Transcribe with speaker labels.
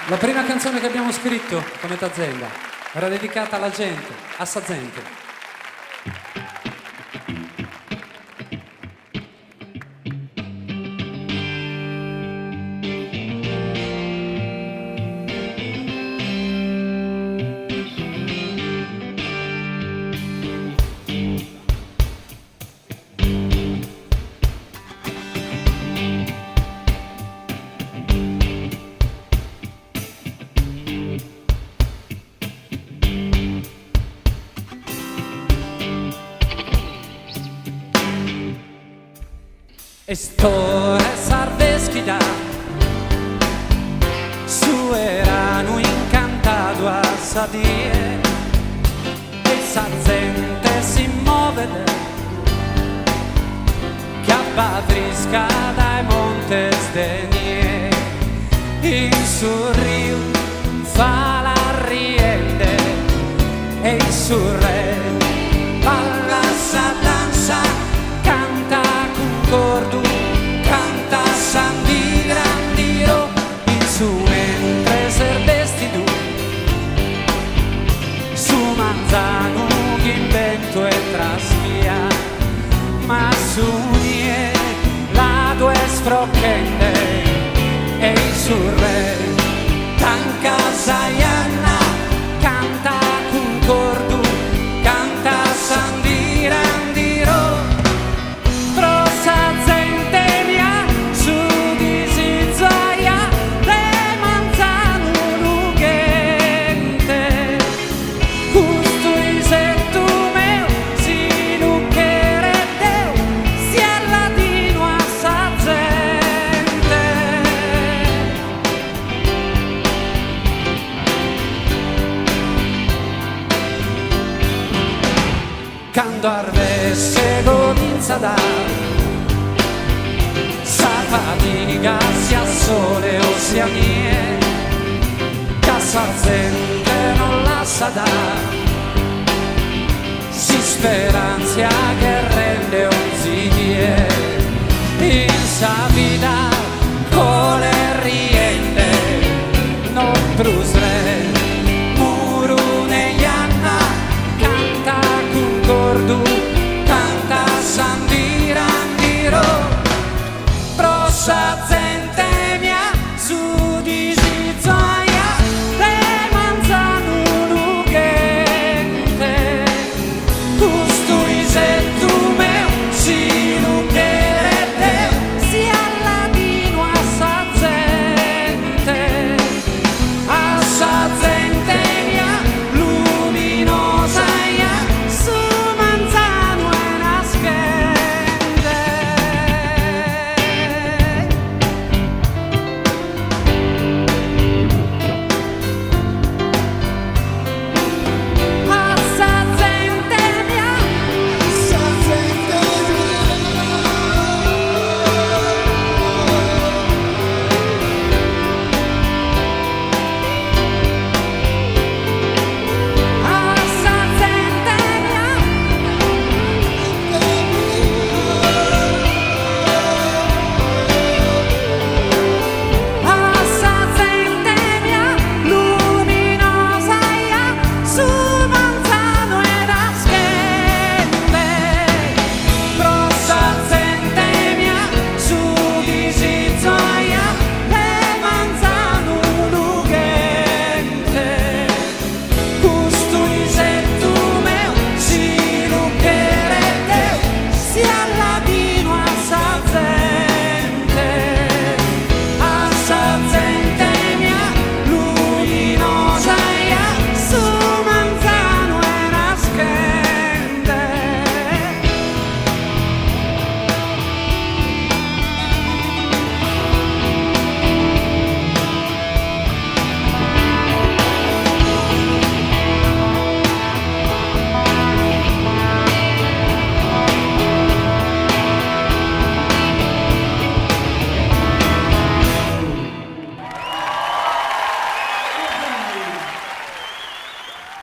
Speaker 1: La prima canzone che abbiamo scritto come Tazzella era dedicata alla gente, a sa gente. Estore sarveschi da su erano incantado a sadie e sa gente si muove che abbadrisca dai montes de nie in sul rio fa la riende e in sul re balla sa danza canta concordo canta Sandy Grandiro in su mentre servesti tu su manzano che invento e trasvia ma su nie la due sfrocchende e il sul re tanca saianna canta concordo canta Sandy Grandiro quando arvesse godinza da sa fatica sia sole o sia mie casa gente non la sa da si speranzia che rende un zie in sa vita